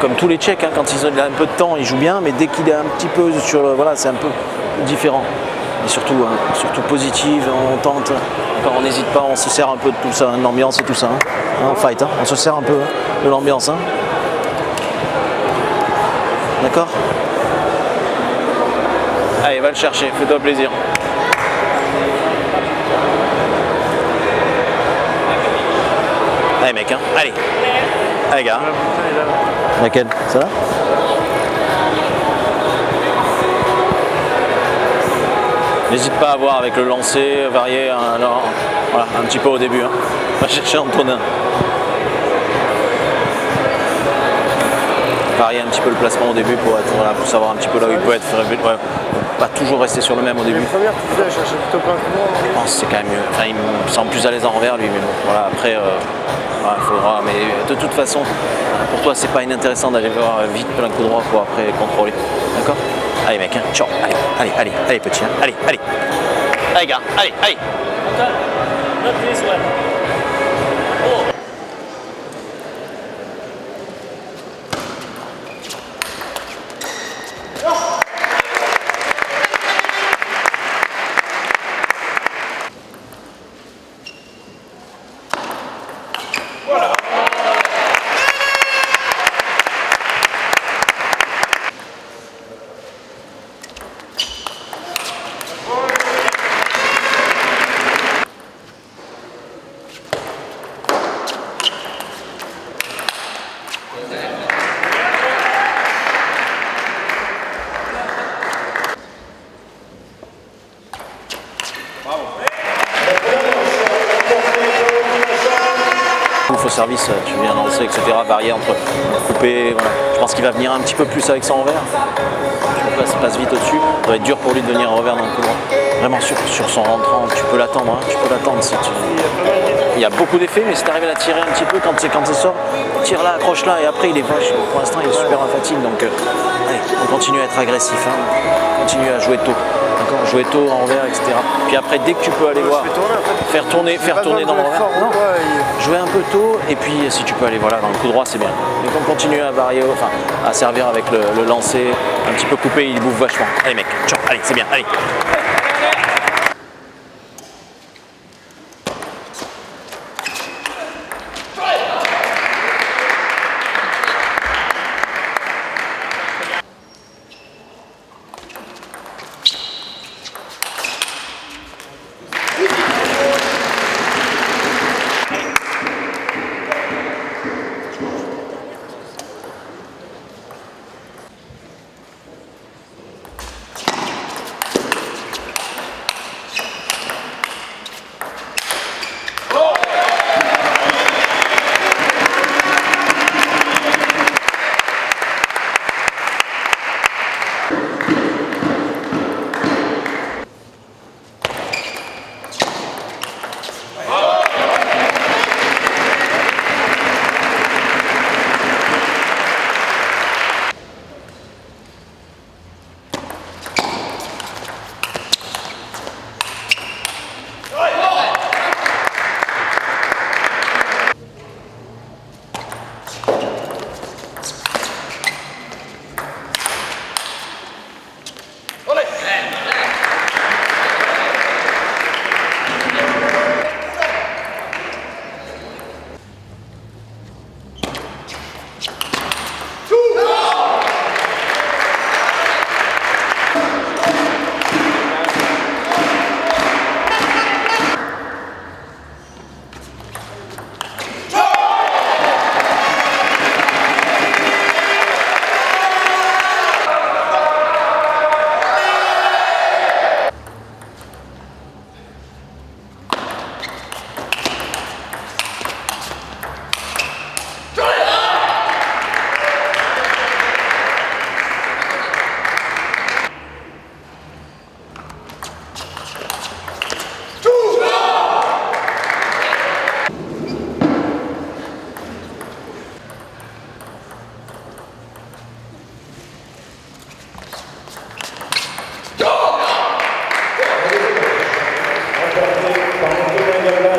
comme tous les Tchèques, hein, quand il a un peu de temps, il joue bien, mais dès qu'il est un petit peu sur le, voilà, c'est un peu différent. Et surtout, surtout positive, on tente, quand on n'hésite pas, on se sert un peu de tout ça, de l'ambiance et tout ça. On fight, on se sert un peu de l'ambiance. D'accord? Allez, va le chercher, fais-toi plaisir. Allez mec, allez. Allez gars. Laquelle? Ça va? N'hésite pas à voir avec le lancer, varier, voilà, un petit peu au début. Va chercher Antonin. Varier un petit peu le placement au début pour savoir un petit peu là où il peut être. Ouais, pas toujours rester sur le même au début. Les premières, tu faisais chercher plutôt plein de coups. Je pense que c'est quand même mieux. Enfin, il me semble plus à l'aise en revers lui, mais bon, voilà, après, il faudra. Mais de toute façon, pour toi, c'est pas inintéressant d'aller voir vite plein coup droit pour après contrôler. D'accord? Allez mec, ciao, allez petit, allez, gars, allez. Not this one. Oh. Au service, tu viens lancer, etc. Varier entre couper, voilà. Je pense qu'il va venir un petit peu plus avec son revers. Je passe vite au-dessus. Ça va être dur pour lui de venir en revers dans le coup droit. Vraiment sur son rentrant, tu peux l'attendre. Tu peux l'attendre si tu... Il y a beaucoup d'effets, mais si tu arrives à la tirer un petit peu quand ça sort, tire là, accroche là, et après il est vache. Pour l'instant, il est super infantile, donc allez, on continue à être agressif, continue à jouer tôt. D'accord, jouer tôt en revers, etc. Puis après, dès que tu peux aller voir, faire tourner dans le revers. Non, jouer un peu tôt, et puis si tu peux aller voilà, dans le coup droit, c'est bien. Donc on continue à varier, à servir avec le lancer, un petit peu coupé, il bouffe vachement. Allez mec, ciao, allez, c'est bien, allez.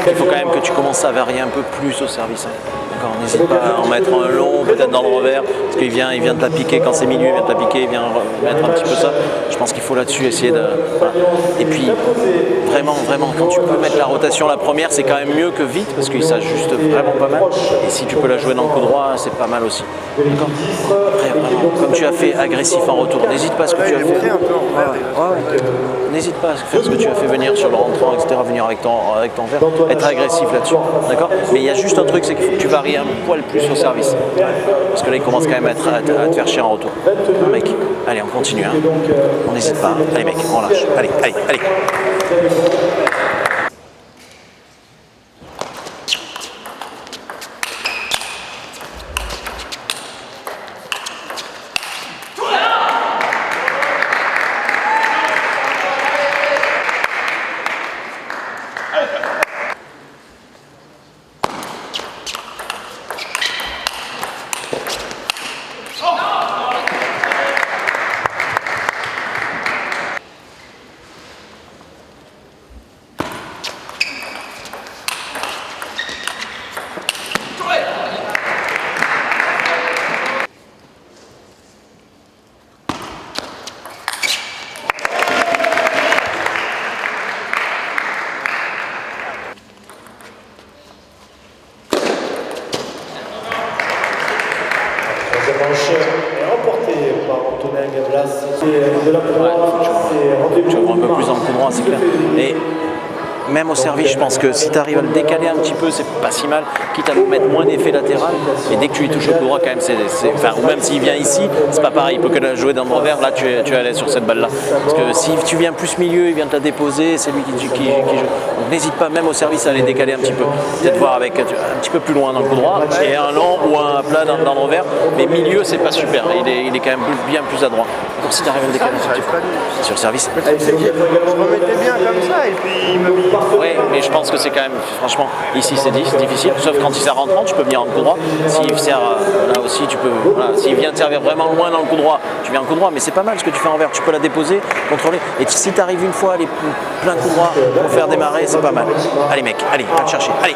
Il faut quand même que tu commences à varier un peu plus au service. D'accord, n'hésite pas à en mettre un long, peut-être dans le revers, parce qu'il vient de la piquer, quand c'est milieu, il vient de la piquer, il vient mettre un petit peu ça. Je pense qu'il faut là-dessus essayer de... Voilà. Et puis, vraiment, quand tu peux mettre la rotation la première, c'est quand même mieux que vite, parce qu'il s'ajuste vraiment pas mal. Et si tu peux la jouer dans le coup droit, c'est pas mal aussi. D'accord. Après, vraiment, comme tu as fait agressif en retour, n'hésite pas à ce que tu as fait. N'hésite pas à faire ce que tu as fait venir sur le rentrant, etc. Venir avec ton verre, être agressif là-dessus. D'accord. Mais il y a juste un truc, c'est qu'il faut que tu varies un poil plus au service. Parce que là, il commence quand même à te faire chier en retour. Non, mec, allez, on continue. Hein. On n'hésite pas. Allez, mec, on lâche. Allez. Est remporté par Antonin Gablas. De la Tu ouvres un peu plus dans le coup droit, c'est clair. Et même au service, je pense que si tu arrives à le décaler un petit peu, c'est pas si mal, quitte à lui mettre moins d'effet latéral. Et dès que tu lui touches au coup droit, quand même, enfin, ou même s'il vient ici, c'est pas pareil. Il peut que la jouer dans le revers. Là, tu es à l'aise sur cette balle-là. Parce que si tu viens plus milieu, il vient te la déposer, c'est lui qui joue. Donc n'hésite pas, même au service, à les décaler un petit peu. Peut-être voir avec un petit peu plus loin dans le coup droit et un long ou un plat dans le revers. Mais milieu, c'est pas super. Il est quand même bien plus adroit. Donc si tu arrives à le décaler un petit peu sur le service. Je me mettais bien comme ça et puis il m'a mis. Oui, mais je pense que c'est quand même, franchement, ici c'est difficile, sauf quand il sert rentrant, tu peux venir en coup droit. S'il sert là aussi, tu peux. Voilà, s'il vient te servir vraiment loin dans le coup droit, tu viens en coup droit, mais c'est pas mal ce que tu fais envers. Tu peux la déposer, contrôler. Et si tu arrives une fois à aller plein coup droit pour faire démarrer, c'est pas mal. Allez, mec, allez, va te chercher. Allez.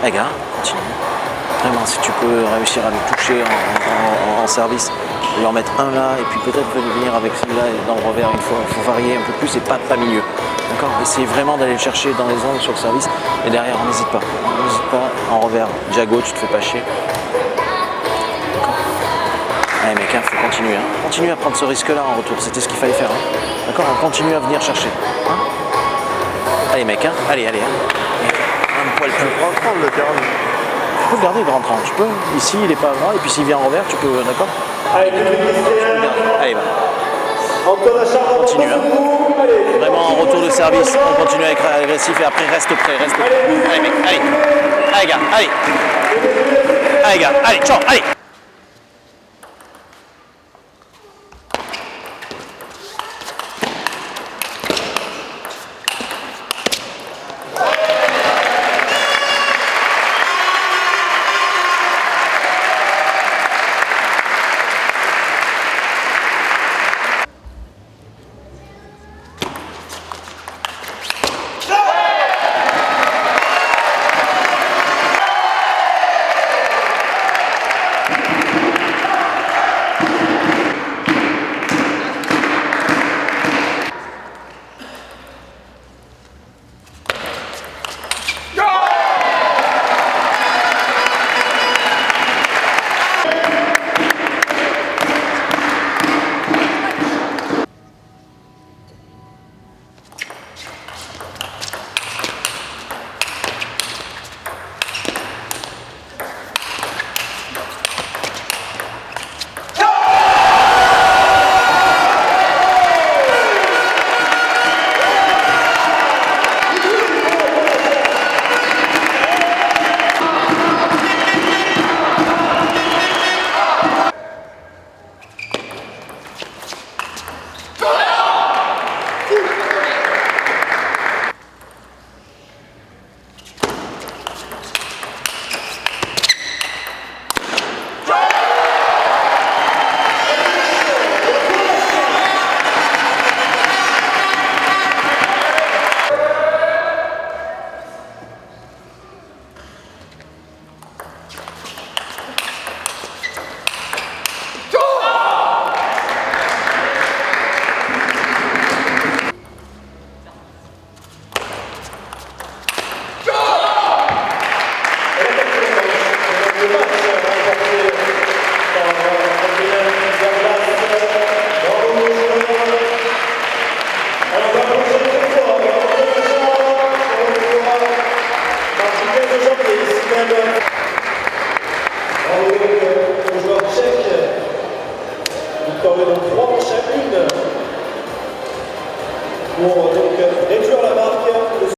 Allez, gars, continue. Vraiment, si tu peux réussir à le toucher en service, lui en mettre un là, et puis peut-être venir avec celui-là dans le revers une fois. Il faut varier un peu plus et pas milieu. D'accord. Essayez vraiment d'aller le chercher dans les angles sur le service. Et derrière, on n'hésite pas. En revers. Jago, tu te fais pas chier. D'accord. Allez, mec, il faut continuer. Continue à prendre ce risque-là en retour. C'était ce qu'il fallait faire. D'accord. On continue à venir chercher. Allez, mec, allez. Un poil plus. On va prendre le terrain. Tu peux le garder le rentrant, tu peux. Ici, il est pas grand, et puis s'il vient en revers, tu peux, d'accord. Allez, va. Continue. Vraiment en retour de service, on continue à être agressif et après reste prêt. Allez, mec, allez. Allez, gars, allez, ciao, allez. Club.